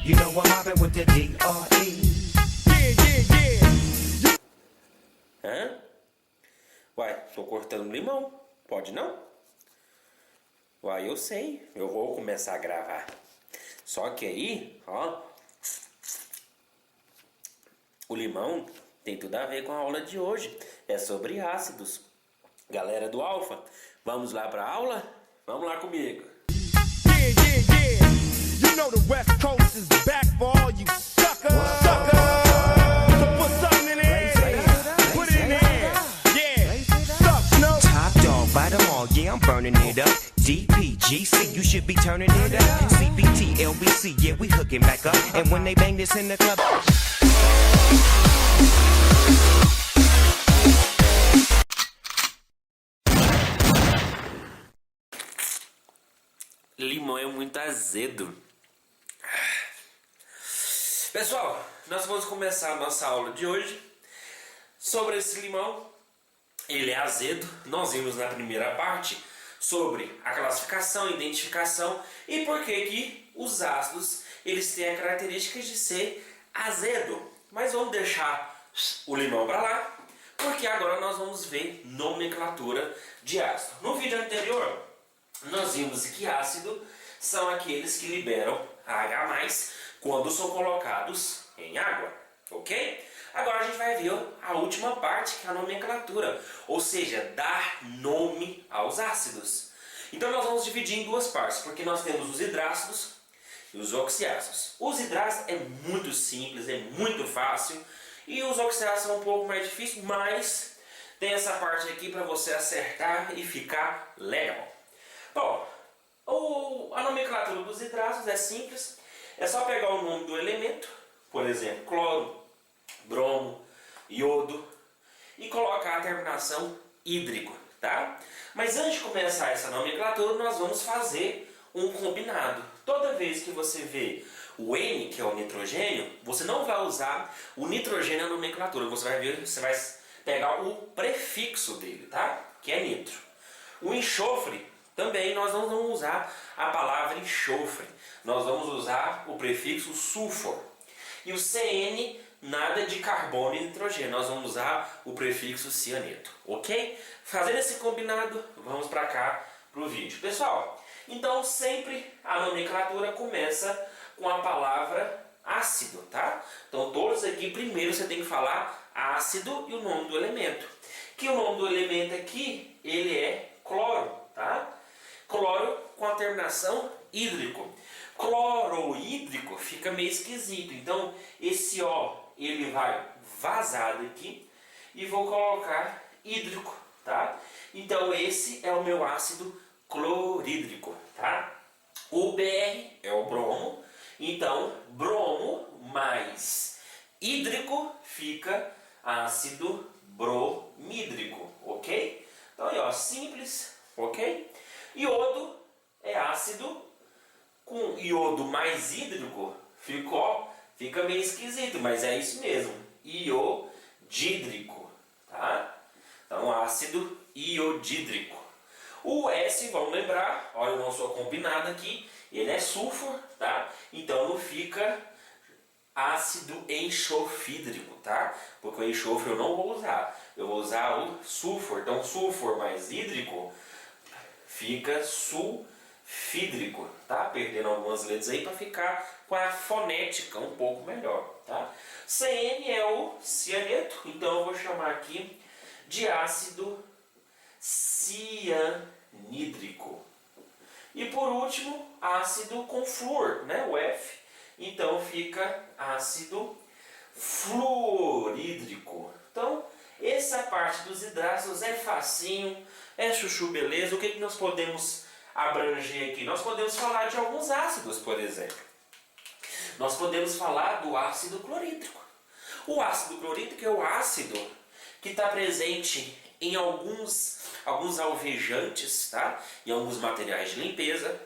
You know I'm mobbing with the D.R.E. Hã? Uai, tô cortando limão. Pode não? Uai, eu sei. Eu vou começar a gravar. Só que aí, ó, o limão tem tudo a ver com a aula de hoje. É sobre ácidos. Galera do Alfa, vamos lá pra aula? Vamos lá comigo. You know the West Coast is back for all you suckers. So put something in the air. Put it in the air. Yeah. Suck, no. Top dog, bite them all, yeah, I'm burning it up. DPGC, you should be turning it up. CBT, LBC, yeah, we hooking back up. And when they bang this in the club. Limão é muito azedo. Pessoal, nós vamos começar a nossa aula de hoje sobre esse limão. Ele é azedo. Nós vimos na primeira parte sobre a classificação, identificação e por que os ácidos eles têm a característica de ser azedo. Mas vamos deixar o limão para lá, porque agora nós vamos ver nomenclatura de ácido. No vídeo anterior, nós vimos que ácido são aqueles que liberam H+, quando são colocados em água, ok? Agora a gente vai ver a última parte, que é a nomenclatura, ou seja, dar nome aos ácidos. Então nós vamos dividir em duas partes, porque nós temos os hidrácidos e os oxiácidos. Os hidrácidos é muito simples, é muito fácil, e os oxiácidos são um pouco mais difíceis, mas tem essa parte aqui para você acertar e ficar legal. Bom, a nomenclatura dos hidrácidos é simples. É só pegar o nome do elemento, por exemplo, cloro, bromo, iodo, e colocar a terminação hídrico, tá? Mas antes de começar essa nomenclatura, nós vamos fazer um combinado. Toda vez que você vê o N, que é o nitrogênio, você não vai usar o nitrogênio na nomenclatura. Você vai pegar o prefixo dele, tá? Que é nitro. O enxofre, também nós não vamos usar a palavra enxofre. Nós vamos usar o prefixo sulfur. E o CN, nada de carbono e nitrogênio. Nós vamos usar o prefixo cianeto. Ok? Fazendo esse combinado, vamos para cá para o vídeo. Pessoal, então sempre a nomenclatura começa com a palavra ácido, tá? Então todos aqui, primeiro você tem que falar ácido e o nome do elemento. Que o nome do elemento aqui, ele é cloro, tá? Cloro com a terminação hídrico. Clorohídrico fica meio esquisito. Então, esse O, ele vai vazado aqui e vou colocar hídrico, tá? Então, esse é o meu ácido clorídrico, tá? O BR é o bromo. Então, bromo mais hídrico fica ácido bromídrico, ok? Então, aí, ó, simples, ok? Iodo é ácido com iodo mais hídrico, fica meio esquisito, mas é isso mesmo, iodídrico, tá? Então, ácido iodídrico. O S, vamos lembrar, olha o nosso combinado aqui, ele é sulfur, tá? Então, não fica ácido enxofídrico, tá? Porque o enxofre eu não vou usar, eu vou usar o sulfur. Então, sulfur mais hídrico fica sulfídrico, tá? Perdendo algumas letras aí para ficar com a fonética um pouco melhor, tá? CN é o cianeto, então eu vou chamar aqui de ácido cianídrico. E por último, ácido com flúor, né? O F. Então fica ácido fluorídrico. Então, essa parte dos hidrácidos é facinho, é chuchu beleza. O que nós podemos abranger aqui? Nós podemos falar de alguns ácidos, por exemplo. Nós podemos falar do ácido clorídrico. O ácido clorídrico é o ácido que está presente em alguns alvejantes, tá? Em alguns materiais de limpeza,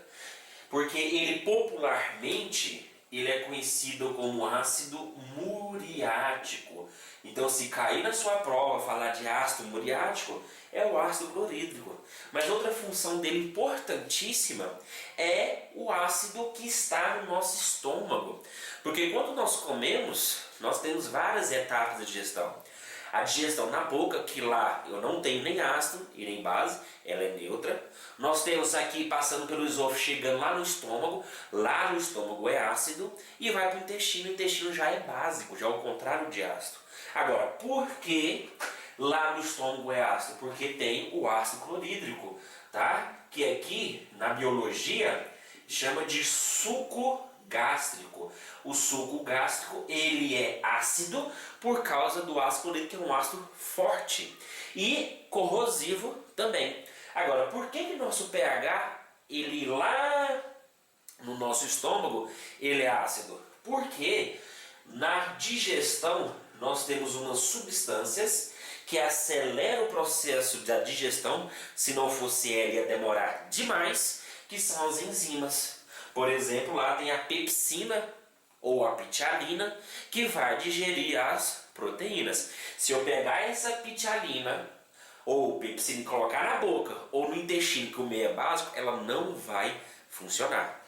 porque ele popularmente ele é conhecido como ácido muriático. Então, se cair na sua prova falar de ácido muriático, é o ácido clorídrico. Mas outra função dele importantíssima é o ácido que está no nosso estômago. Porque quando nós comemos, nós temos várias etapas de digestão. A digestão na boca, que lá eu não tenho nem ácido e nem base, ela é neutra. Nós temos aqui passando pelo esôfago, chegando lá no estômago é ácido e vai para o intestino já é básico, já é o contrário de ácido. Agora, por que lá no estômago é ácido? Porque tem o ácido clorídrico, tá? Que aqui na biologia chama de suco gástrico. O suco gástrico ele é ácido por causa do ácido clorídrico, que é um ácido forte e corrosivo também. Agora, por que nosso pH ele lá no nosso estômago ele é ácido? Porque na digestão nós temos umas substâncias que aceleram o processo da digestão. Se não fosse ela ia demorar demais, que são as enzimas. Por exemplo, lá tem a pepsina ou a pitialina que vai digerir as proteínas. Se eu pegar essa pitialina ou pepsina e colocar na boca ou no intestino, que o meio é básico, ela não vai funcionar.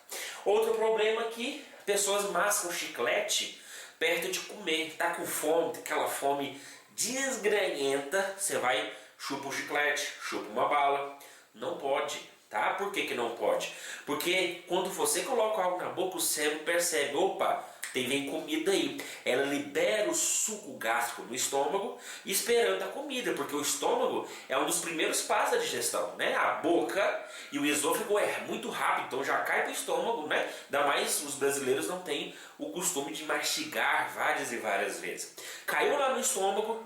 Outro problema é que pessoas mascam chiclete perto de comer, tá com fome, aquela fome desgranhenta, você vai, chupa um chiclete, chupa uma bala, não pode. Tá? Por que não pode? Porque quando você coloca algo na boca, o cérebro percebe, opa, vem comida aí. Ela libera o suco gástrico no estômago, esperando a comida, porque o estômago é um dos primeiros passos da digestão, né? A boca e o esôfago é muito rápido, então já cai para o estômago, né? Ainda mais os brasileiros não têm o costume de mastigar várias e várias vezes. Caiu lá no estômago,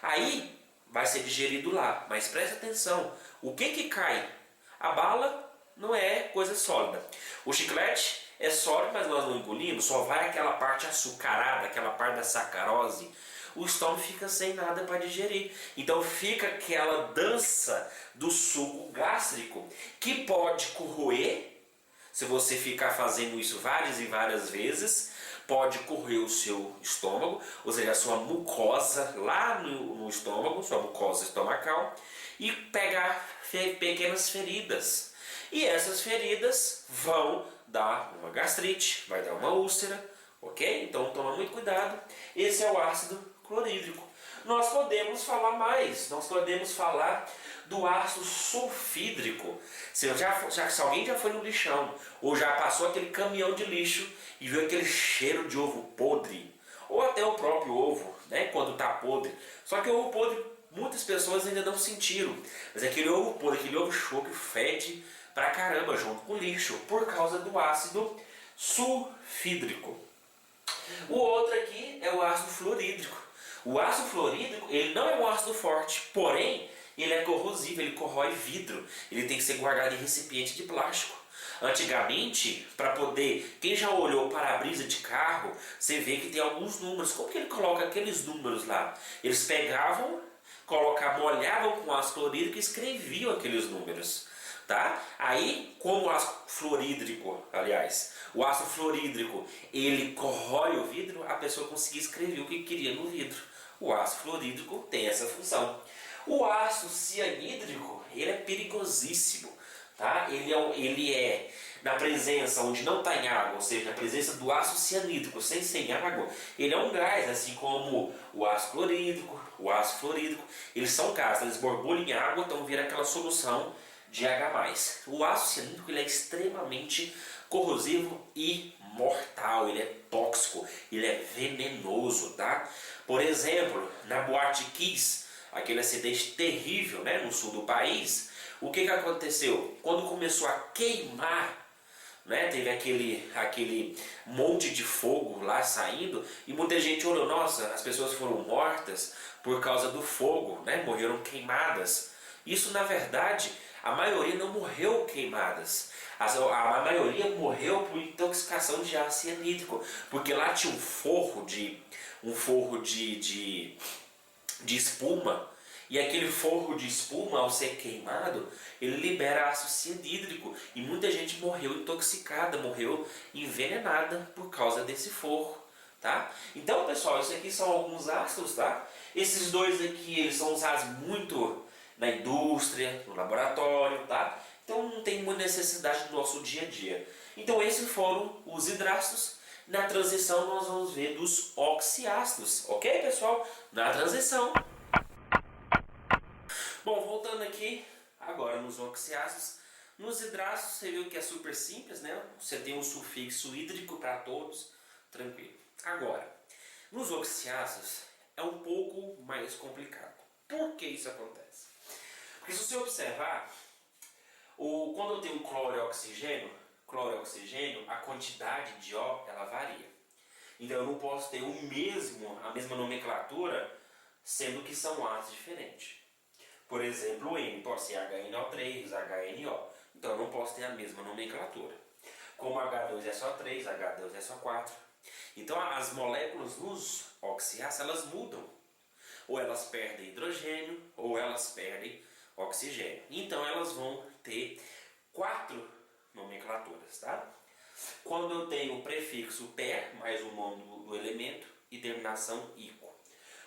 aí vai ser digerido lá. Mas presta atenção, o que cai? A bala não é coisa sólida. O chiclete é sólido, mas nós não engolimos, só vai aquela parte açucarada, aquela parte da sacarose. O estômago fica sem nada para digerir. Então fica aquela dança do suco gástrico que pode corroer, se você ficar fazendo isso várias e várias vezes, pode corroer o seu estômago, ou seja, a sua mucosa lá no estômago, sua mucosa estomacal, e pegar pequenas feridas. E essas feridas vão dar uma gastrite, vai dar uma úlcera, ok? Então toma muito cuidado. Esse é o ácido clorídrico. Nós podemos falar mais, nós podemos falar do ácido sulfídrico. Se alguém já foi no lixão, ou já passou aquele caminhão de lixo e viu aquele cheiro de ovo podre, ou até o próprio ovo, né, quando está podre. Só que o ovo podre muitas pessoas ainda não sentiram, mas aquele ovo podre, aquele ovo choque fede pra caramba junto com o lixo, por causa do ácido sulfídrico. O outro aqui é o ácido fluorídrico. O ácido fluorídrico, ele não é um ácido forte, porém ele é corrosivo, ele corrói vidro, ele tem que ser guardado em recipiente de plástico. Antigamente, para poder, quem já olhou para-brisa de carro, você vê que tem alguns números. Como que ele coloca aqueles números lá? Eles pegavam, molhavam com ácido clorídrico e escreviam aqueles números, tá? Aí, como o ácido fluorídrico, o ácido fluorídrico, ele corrói o vidro, a pessoa conseguia escrever o que queria no vidro. O ácido fluorídrico tem essa função. O ácido cianídrico, ele é perigosíssimo, tá? Ele é na presença onde não está em água, ou seja, na presença do ácido cianídrico sem água, ele é um gás, assim como o ácido clorídrico, o ácido fluorídrico, eles são gases, eles borbulham em água, então vira aquela solução de H+. O ácido cianídrico ele é extremamente corrosivo e mortal, ele é tóxico, ele é venenoso, tá? Por exemplo, na Boate Kiss, aquele acidente terrível, né, no sul do país, o que aconteceu? Quando começou a queimar, né, teve aquele monte de fogo lá saindo e muita gente olhou, nossa, as pessoas foram mortas por causa do fogo, né, morreram queimadas. Isso na verdade, a maioria não morreu queimadas, a maioria morreu por intoxicação de ácido cianídrico, porque lá tinha um forro de espuma, e aquele forro de espuma, ao ser queimado, ele libera ácido cianídrico, e muita gente morreu intoxicada, morreu envenenada por causa desse forro, tá? Então, pessoal, isso aqui são alguns ácidos, tá? Esses dois aqui, eles são usados muito na indústria, no laboratório, tá? Então não tem muita necessidade no nosso dia a dia. Então esses foram os hidrácidos. Na transição nós vamos ver dos oxiácidos, ok, pessoal? Na transição. Bom, voltando aqui, agora nos oxiácidos, nos hidratos você viu que é super simples, né? Você tem um sufixo hídrico para todos, tranquilo. Agora, nos oxiácidos é um pouco mais complicado. Por que isso acontece? Porque se você observar, quando eu tenho cloro e oxigênio, a quantidade de O ela varia. Então eu não posso ter a mesma nomenclatura, sendo que são ácidos diferentes. Por exemplo, o N pode ser HNO3, HNO. Então eu não posso ter a mesma nomenclatura. Como H2SO3, H2SO4. Então as moléculas nos oxiácidos elas mudam. Ou elas perdem hidrogênio, ou elas perdem oxigênio. Então elas vão ter 4 nomenclaturas, tá? Quando eu tenho o prefixo per, mais o nome do elemento, e terminação ico.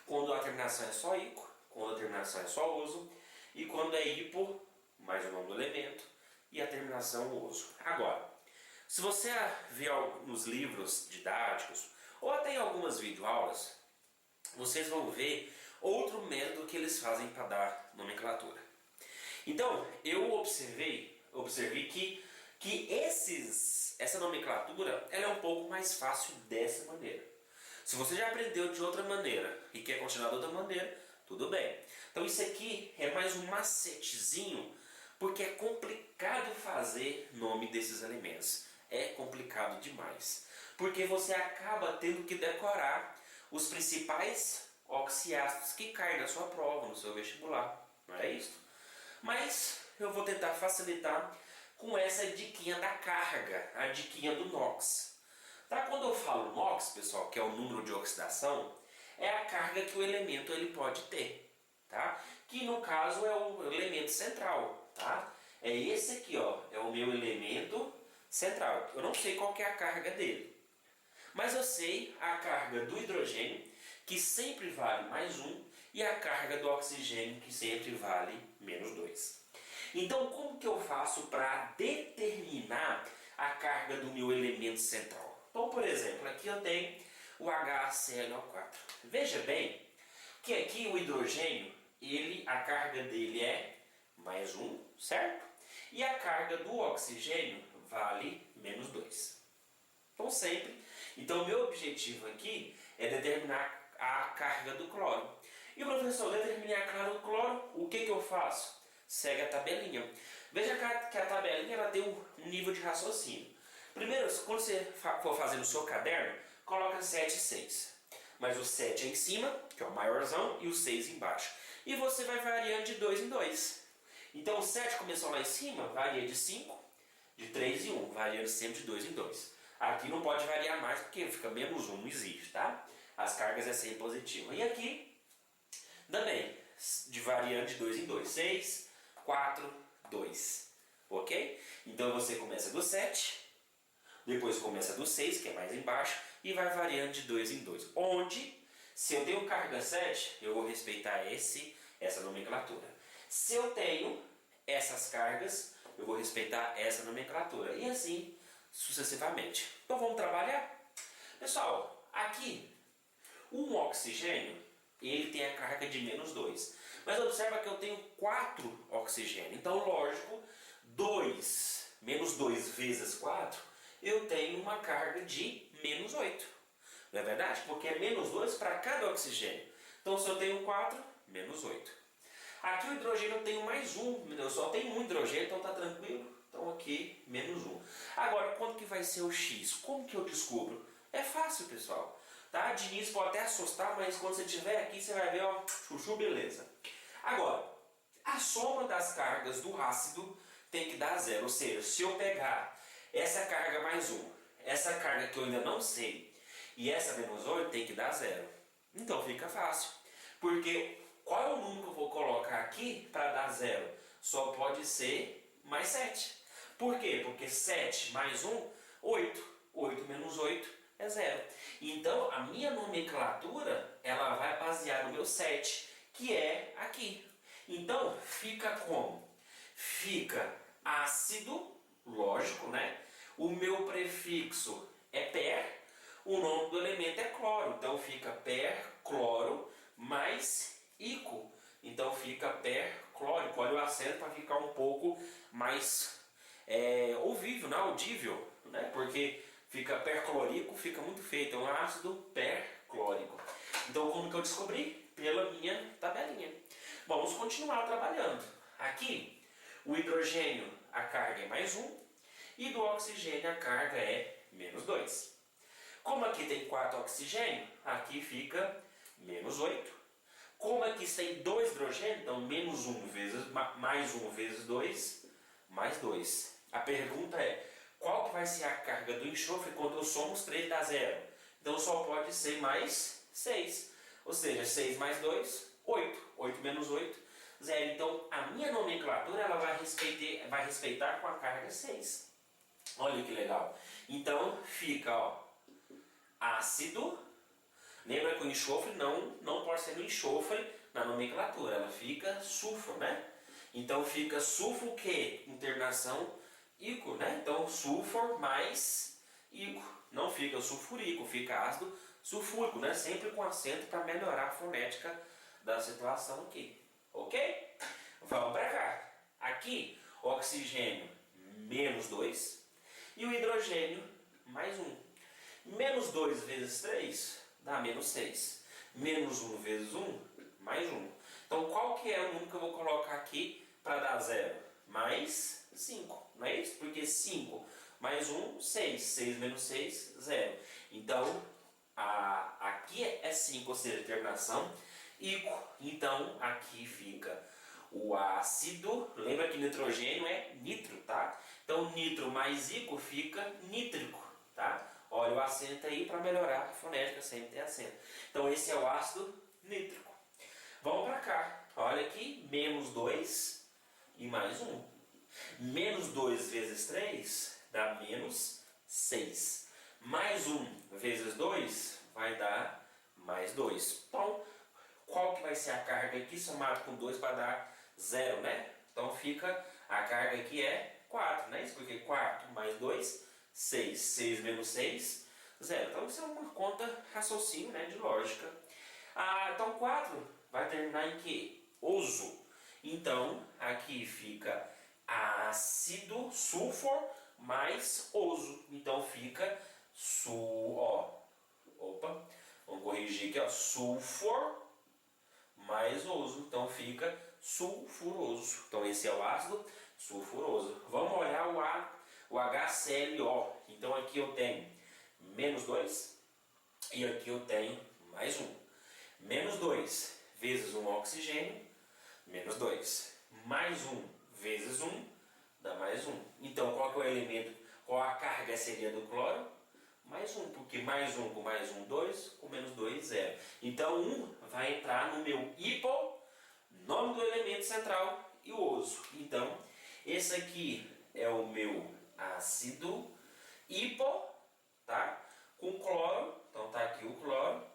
Quando a terminação é só ico, quando a terminação é só oso, e quando é hipo, mais o nome do elemento, e a terminação oso. Agora, se você ver nos livros didáticos, ou até em algumas videoaulas, vocês vão ver outro método que eles fazem para dar nomenclatura. Então, eu observei que essa nomenclatura ela é um pouco mais fácil dessa maneira. Se você já aprendeu de outra maneira e quer continuar de outra maneira, tudo bem. Então isso aqui é mais um macetezinho, porque é complicado fazer nome desses elementos. É complicado demais. Porque você acaba tendo que decorar os principais oxiácidos que caem na sua prova, no seu vestibular. Não é isso? Mas eu vou tentar facilitar com essa diquinha da carga, a diquinha do NOx. Tá? Quando eu falo NOx, pessoal, que é o número de oxidação, é a carga que o elemento ele pode ter. Tá? Que no caso é o elemento central. Tá? É esse aqui, ó, é o meu elemento central. Eu não sei qual que é a carga dele. Mas eu sei a carga do hidrogênio, que sempre vale mais 1, e a carga do oxigênio, que sempre vale menos 2. Então, como que eu faço para determinar a carga do meu elemento central? Então, por exemplo, aqui eu tenho o HClO4. Veja bem que aqui o hidrogênio, a carga dele é mais 1, certo? E a carga do oxigênio vale menos 2. Então, sempre. Então, o meu objetivo aqui é determinar a carga do cloro. E o professor, determinar a carga do cloro, o que eu faço? Segue a tabelinha. Veja que a tabelinha ela tem um nível de raciocínio. Primeiro, quando você for fazer no seu caderno, coloca 7 e 6. Mas o 7 é em cima, que é o maiorzão, e o 6 embaixo. E você vai variando de 2 em 2. Então o 7 começou lá em cima, varia de 5, de 3 e 1, variando sempre de 2 em 2. Aqui não pode variar mais porque fica menos 1, não existe, tá? As cargas é sempre positiva. E aqui, também, variando de 2 em 2. 6, 4, 2. Ok? Então você começa do 7, depois começa do 6, que é mais embaixo, e vai variando de 2 em 2. Onde, se eu tenho carga 7, eu vou respeitar essa nomenclatura. Se eu tenho essas cargas, eu vou respeitar essa nomenclatura. E assim, sucessivamente. Então vamos trabalhar? Pessoal, aqui, um oxigênio, ele tem a carga de menos 2. Mas observa que eu tenho 4 oxigênio. Então, lógico, menos 2 vezes 4, eu tenho uma carga de menos 8. Não é verdade? Porque é menos 2 para cada oxigênio. Então, se eu tenho 4, menos 8. Aqui o hidrogênio eu tenho mais 1. Eu só tenho um hidrogênio, então está tranquilo. Então, aqui, menos 1. Agora, quanto que vai ser o X? Como que eu descubro? É fácil, pessoal. Tá? De início pode até assustar, mas quando você estiver aqui, você vai ver, ó, chuchu, beleza. Agora, a soma das cargas do ácido tem que dar 0. Ou seja, se eu pegar essa carga mais 1, essa carga que eu ainda não sei, e essa menos 8, tem que dar 0. Então fica fácil. Porque qual é o número que eu vou colocar aqui para dar 0? Só pode ser mais 7. Por quê? Porque 7 mais 1, 8. 8 menos 8 é 0. Então, a minha nomenclatura, ela vai basear no meu 7, que é aqui. Então, fica como? Fica ácido, lógico, né? O meu prefixo é per. Então fica percloro mais ico. Então fica perclórico. Olha o acento para ficar um pouco mais ouvível, não audível, né? Porque fica perclórico, fica muito feio. Então ácido perclórico. Então como que eu descobri? Pela minha tabelinha. Vamos continuar trabalhando. Aqui o hidrogênio, a carga é mais 1. E do oxigênio a carga é menos 2. Como aqui tem 4 oxigênio, aqui fica menos 8. Como aqui tem 2 hidrogênio, então menos 1 vezes, mais 1 vezes 2, mais 2. A pergunta é, qual que vai ser a carga do enxofre quando eu somo os 3 dá 0? Então só pode ser mais 6. Ou seja, 6 mais 2, 8. 8 menos 8, 0. Então a minha nomenclatura ela vai respeitar com a carga 6. Olha que legal. Então fica, ó, ácido. Lembra que o enxofre não pode ser no enxofre na nomenclatura. Ela fica sulfuro, né? Então fica sulfuro o quê? Com terminação ico, né? Então sulfur mais ico. Não fica sulfurico, fica ácido sulfúrico, né? Sempre com acento para melhorar a fonética da situação aqui. Ok? Vamos para cá. Aqui, oxigênio menos 2 e o hidrogênio mais 1. Menos 2 vezes 3 dá menos 6. Menos 1 vezes 1, mais 1. Então qual que é o número que eu vou colocar aqui para dar 0? Mais 5, não é isso? Porque 5 mais 1, 6. 6 menos 6, 0. Então aqui é 5, ou seja, terminação ico. Então aqui fica o ácido. Lembra que nitrogênio é nitro, tá? Então nitro mais ico fica nítrico, tá? Olha o acento aí para melhorar a fonética, sempre tem acento. Então esse é o ácido nítrico. Vamos para cá. Olha aqui, menos 2 e mais 1. Menos 2 vezes 3 dá menos 6. Mais 1 vezes 2 vai dar mais 2. Então, qual que vai ser a carga aqui somado com 2 para dar 0, né? Então fica, a carga aqui é 4, né? Isso porque 4 mais 2, 6. 6 menos 6, 0. Então isso é uma conta raciocínio, né, de lógica. Então 4 vai terminar em quê? Oso. Então aqui fica ácido sulfur mais oso. Então fica vamos corrigir aqui, ó, sulfur mais oso. Então fica sulfuroso. Então esse é o ácido sulfuroso. Vamos olhar o HClO. Então aqui eu tenho menos 2 e aqui eu tenho mais 1. Menos 2 vezes 1 oxigênio, menos 2. Mais 1 vezes 1 dá mais 1. Então qual que é o elemento? Qual a carga seria do cloro? Mais 1, porque mais 1 com mais 1, 2, com menos 2, 0. Então 1 vai entrar no meu hipo, nome do elemento central, e o oso. Então esse aqui é o meu ácido hipo, tá? Com cloro, então tá aqui o cloro,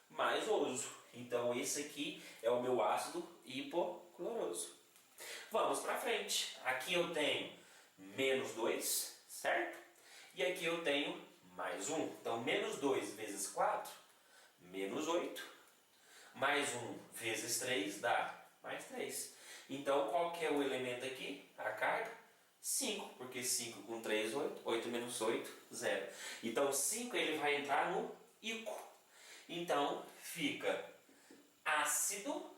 mais oso. Então esse aqui é o meu ácido hipocloroso. Vamos para frente. Aqui eu tenho menos 2, certo? E aqui eu tenho mais 1. Então menos 2 vezes 4, menos 8. Mais 1 vezes 3 dá mais 3. Então qual que é o elemento aqui? A carga? 5, porque 5 com 3, 8. 8 menos 8, 0. Então 5 ele vai entrar no ico. Então fica ácido.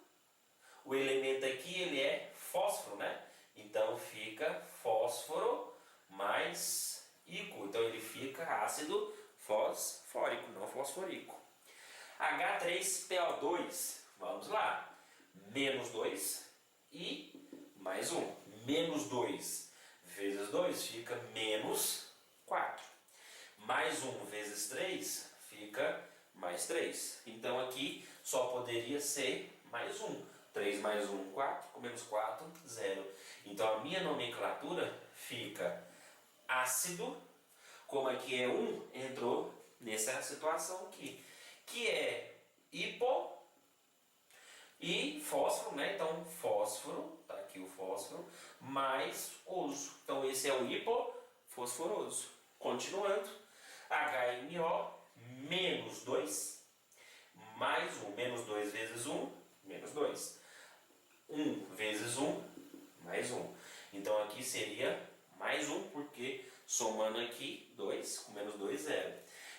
O elemento aqui ele é fósforo, né? Então fica fósforo mais ico. Então ele fica ácido fosfórico, não fosforico. H3PO2. Vamos lá. Menos 2 e mais 1. Menos 2 vezes 2 fica menos 4. Mais 1 vezes 3 fica mais 3. Então aqui só poderia ser mais 1. 3 mais 1, 4. Com menos 4, 0. Então a minha nomenclatura fica ácido. Como aqui é 1, entrou nessa situação aqui. Que é hipo e fósforo, né? Então fósforo, tá aqui o fósforo, mais oso. Então esse é o hipofosforoso. Continuando, HMO menos 2 seria mais 1, porque somando aqui 2 com menos 2, 0.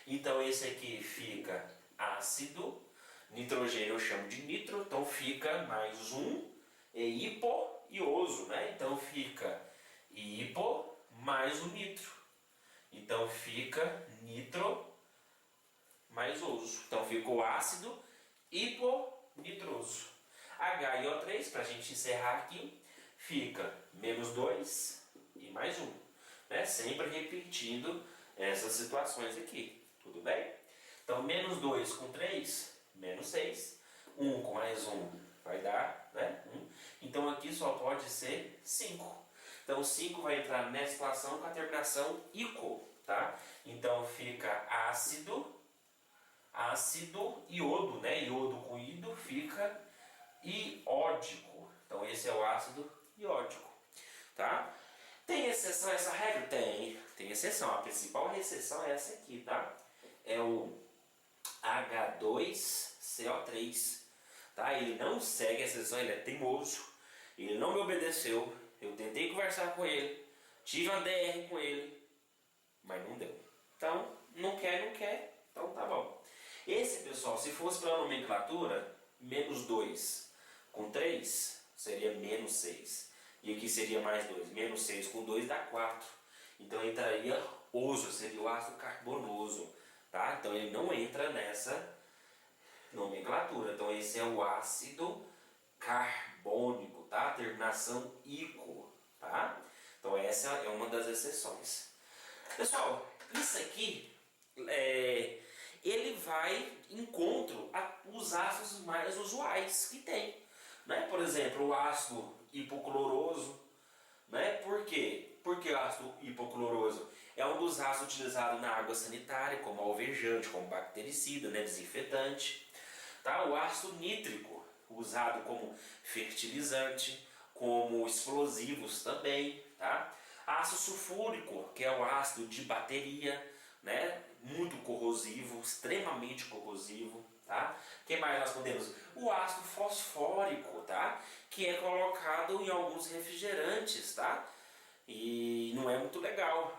Então esse aqui fica ácido, nitrogênio eu chamo de nitro, então fica mais 1 e hipoioso, né? Então fica hipo mais o nitro. Então fica nitro mais oso. Então ficou ácido hiponitroso. HiO3, para a gente encerrar aqui, fica menos 2 e mais 1. Né? Sempre repetindo essas situações aqui. Tudo bem? Então menos 2 com 3, menos 6. 1 com mais 1 vai dar, né? 1. Então aqui só pode ser 5. Então 5 vai entrar nessa situação com a terminação ico, tá? Então fica ácido, iodo, né? Iodo com ido fica iódico. Então esse é o ácido iódico, tá? Tem exceção a essa regra? Tem exceção. A principal exceção é essa aqui, tá? É o H2CO3, tá? Ele não segue a exceção, ele é teimoso, ele não me obedeceu. Eu tentei conversar com ele, tive uma DR com ele, mas não deu. Então, não quer, então tá bom. Esse, pessoal, se fosse pela nomenclatura, menos 2 com 3 seria menos 6. E aqui seria mais 2. Menos 6 com 2 dá 4. Então entraria oso, seria o ácido carbonoso. Tá? Então ele não entra nessa nomenclatura. Então esse é o ácido carbônico, tá? Terminação ico, tá? Então essa é uma das exceções. Pessoal, isso aqui ele vai encontro os ácidos mais usuais que tem, né? Por exemplo, o ácido hipocloroso, né? Por quê? Porque o ácido hipocloroso é um dos ácidos utilizados na água sanitária como alvejante, como bactericida, né? Desinfetante. Tá? O ácido nítrico, usado como fertilizante, como explosivos também. Tá? Ácido sulfúrico, que é o ácido de bateria, né? Muito corrosivo, extremamente corrosivo. Tá? O que mais nós podemos? O ácido fosfórico, tá? Que é colocado em alguns refrigerantes. Tá? E não é muito legal.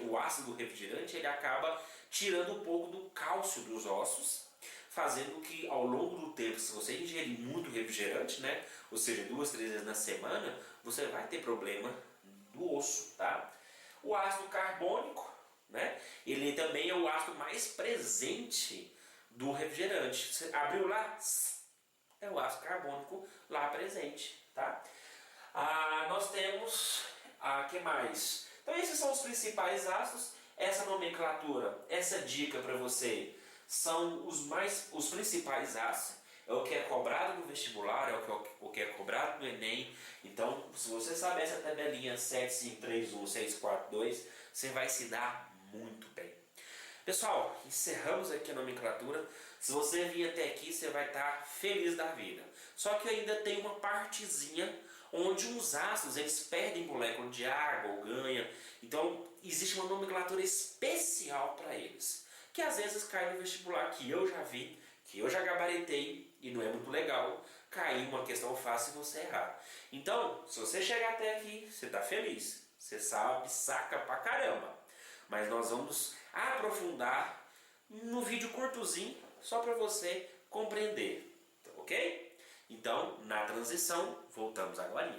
O ácido refrigerante ele acaba tirando um pouco do cálcio dos ossos, fazendo que ao longo do tempo, se você ingerir muito refrigerante, né, ou seja, 2, 3 vezes na semana, você vai ter problema do osso, tá? O ácido carbônico, né, ele também é o ácido mais presente do refrigerante. Você abriu lá, é o ácido carbônico lá presente, tá? Nós temos, que mais? Então esses são os principais ácidos. Essa nomenclatura, essa dica para você são os principais ácidos. É o que é cobrado no vestibular, é o que é cobrado no Enem. Então, se você saber essa tabelinha 7, 5, 3, 1, 6, 4, 2, você vai se dar muito bem. Pessoal, encerramos aqui a nomenclatura. Se você vir até aqui, você vai estar feliz da vida. Só que ainda tem uma partezinha onde uns ácidos eles perdem molécula de água ou ganham. Então existe uma nomenclatura especial para eles, que às vezes cai no vestibular, que eu já vi, que eu já gabaritei e não é muito legal cair uma questão fácil e você errar. Então, se você chegar até aqui, você está feliz, você sabe, saca pra caramba. Mas nós vamos aprofundar no vídeo curtozinho, só para você compreender, ok? Então, na transição, voltamos agora.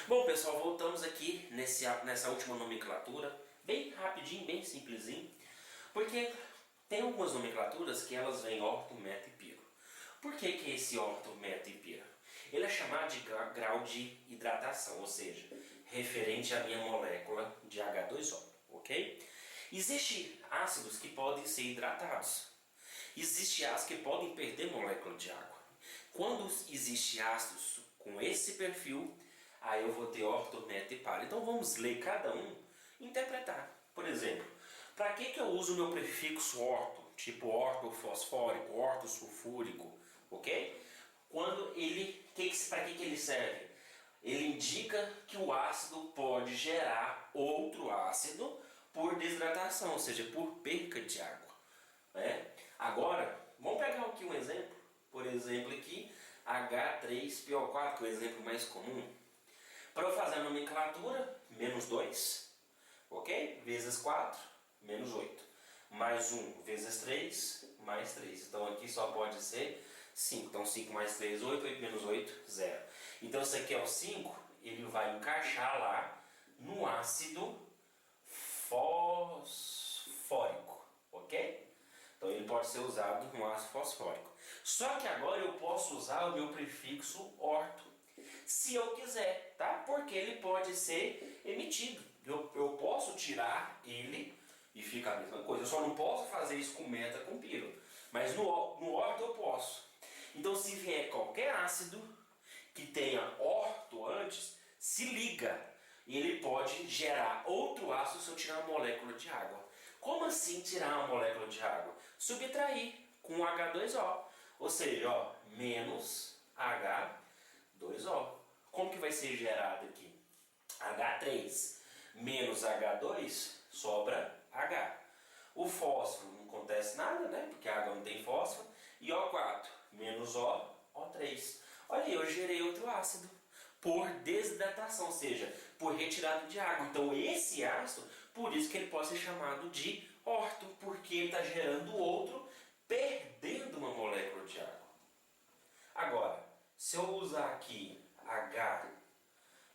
Bom, pessoal, voltamos aqui nessa última nomenclatura, bem rapidinho, bem simplesinho, porque tem algumas nomenclaturas que elas vêm orto, meta e piro. Por que é esse orto, meta e piro? Ele é chamado de grau de hidratação, ou seja, referente à minha molécula de H2O, ok? Existem ácidos que podem ser hidratados. Existem ácidos que podem perder molécula de água. Quando existe ácidos com esse perfil, aí eu vou ter orto, meta e par. Então vamos ler cada um e interpretar. Por exemplo, para que eu uso o meu prefixo orto? Tipo orto fosfórico, orto sulfúrico, ok? Quando para que ele serve? Ele indica que o ácido pode gerar outro ácido por desidratação, ou seja, por perca de água. Né? Agora, vamos pegar aqui um exemplo. Por exemplo, aqui H3PO4, que é o exemplo mais comum. Para eu fazer a nomenclatura, menos 2, ok? Vezes 4, menos 8. Mais 1 vezes 3, mais 3. Então aqui só pode ser 5. Então 5 mais 3, 8. 8 menos 8, 0. Então isso aqui é o 5, ele vai encaixar lá no ácido fosfórico, ok? Então ele pode ser usado no ácido fosfórico. Só que agora eu posso usar o meu prefixo orto, se eu quiser, tá? Porque ele pode ser emitido. Eu posso tirar ele e fica a mesma coisa. Eu só não posso fazer isso com meta, com piro. Mas no orto eu posso. Então se vier qualquer ácido que tenha orto antes, se liga. E ele pode gerar outro ácido se eu tirar uma molécula de água. Como assim tirar uma molécula de água? Subtrair com H2O. Ou seja, ó, menos H2O. Como que vai ser gerado aqui? H3 menos H2 sobra H. O fósforo não acontece nada, né? Porque a água não tem fósforo. E O4 menos O3. Olha aí, eu gerei outro ácido por desidratação, ou seja, por retirada de água. Então esse ácido, por isso que ele pode ser chamado de orto, porque ele está gerando outro, perdendo uma molécula de água. Agora, se eu usar aqui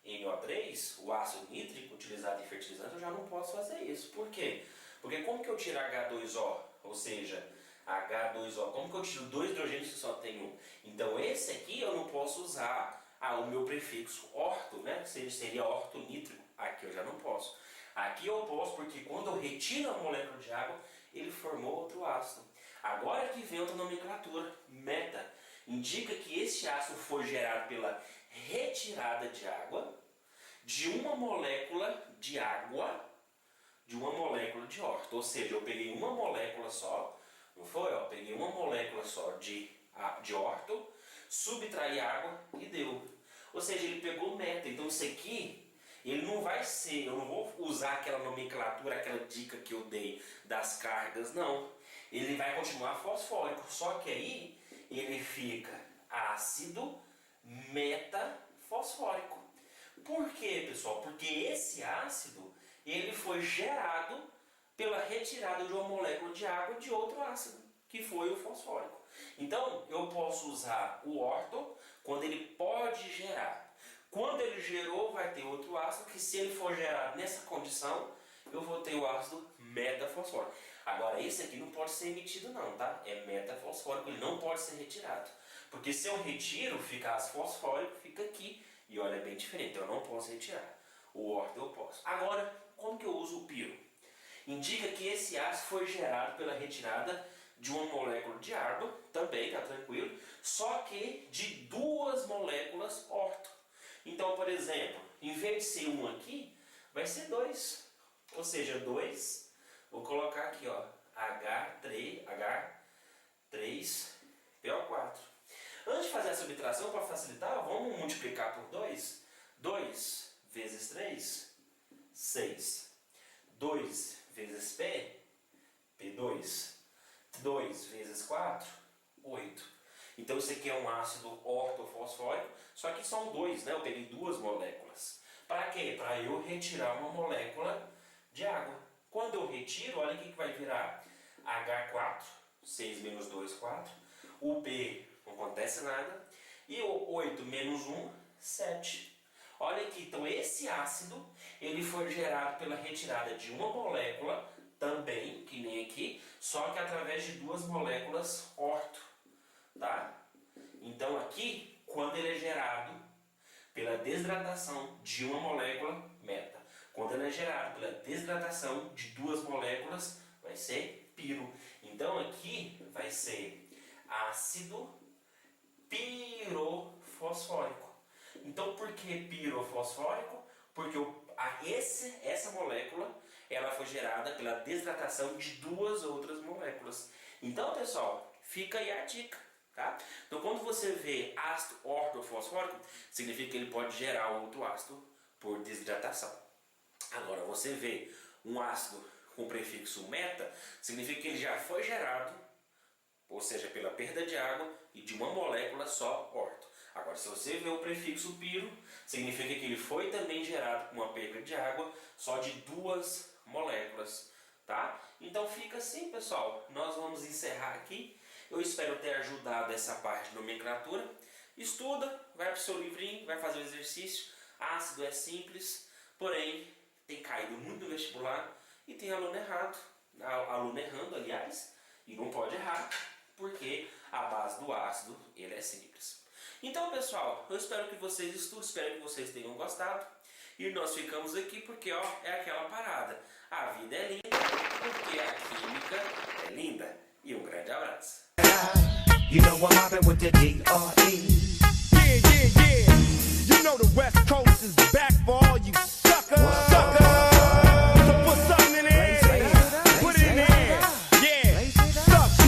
HNO3, o ácido nítrico utilizado em fertilizante, eu já não posso fazer isso. Por quê? Porque como que eu tiro H2O, ou seja, H2O, como que eu tiro 2 hidrogênios que só tem um? Então esse aqui eu não posso usar o meu prefixo orto, né? Seria orto nítrico. Aqui eu já não posso. Aqui eu posso porque quando eu retiro a molécula de água, ele formou outro ácido. Agora que vem outra nomenclatura, meta, indica que este ácido foi gerado pela retirada de água de uma molécula de água de uma molécula de orto. Ou seja, eu peguei uma molécula só, não foi? Eu peguei uma molécula só de orto, subtraí água e deu. Ou seja, ele pegou meta. Então isso aqui, ele não vai ser, eu não vou usar aquela nomenclatura, aquela dica que eu dei das cargas, não. Ele vai continuar fosfórico, só que aí ele fica ácido metafosfórico. Por quê, pessoal? Porque esse ácido, ele foi gerado pela retirada de uma molécula de água de outro ácido, que foi o fosfórico. Então, eu posso usar o orto quando ele pode gerar. Quando ele gerou, vai ter outro ácido, que se ele for gerado nessa condição, eu vou ter o ácido metafosfórico. Agora, esse aqui não pode ser emitido não, tá? É metafosfórico, ele não pode ser retirado. Porque se eu retiro, fica ácido fosfórico, fica aqui. E olha, é bem diferente, então eu não posso retirar. O orto eu posso. Agora, como que eu uso o piro? Indica que esse ácido foi gerado pela retirada de uma molécula de água, também, tá tranquilo, só que de 2 moléculas orto. Então, por exemplo, em vez de ser 1 aqui, vai ser 2. Ou seja, 2, vou colocar aqui, ó, H3PO4. Antes de fazer a subtração, para facilitar, vamos multiplicar por 2. 2 vezes 3, 6. 2 vezes P, P2. 2 vezes 4, 8. Então isso aqui é um ácido ortofosfórico, só que são 2, né? Eu peguei 2 moléculas. Para quê? Para eu retirar uma molécula de água. Quando eu retiro, olha o que vai virar. H4, 6 menos 2, 4. O P, não acontece nada. E o 8 menos 1, 7. Olha aqui, então esse ácido, ele foi gerado pela retirada de uma molécula, também, que nem aqui, só que através de 2 moléculas orto, tá? Então aqui, quando ele é gerado pela desidratação de uma molécula, meta. Quando ele é gerado pela desidratação de 2 moléculas, vai ser piro. Então aqui vai ser ácido pirofosfórico. Então por que pirofosfórico? Porque essa molécula, ela foi gerada pela desidratação de 2 outras moléculas. Então, pessoal, fica aí a dica, tá? Então, quando você vê ácido ortofosfórico, significa que ele pode gerar outro ácido por desidratação. Agora, você vê um ácido com prefixo meta, significa que ele já foi gerado, ou seja, pela perda de água e de uma molécula só orto. Agora, se você vê o prefixo piro, significa que ele foi também gerado com uma perca de água só de 2 moléculas, tá? Então fica assim, pessoal. Nós vamos encerrar aqui. Eu espero ter ajudado essa parte de nomenclatura. Estuda, vai para o seu livrinho, vai fazer o exercício. Ácido é simples, porém tem caído muito no vestibular e tem aluno errando, aliás, e não pode errar, porque a base do ácido ele é simples. Então, pessoal, eu espero que vocês estudem, espero que vocês tenham gostado. E nós ficamos aqui porque, ó, é aquela parada. A vida é linda porque a química é linda. E um grande abraço. You know I'm mobbing with the D.R.E.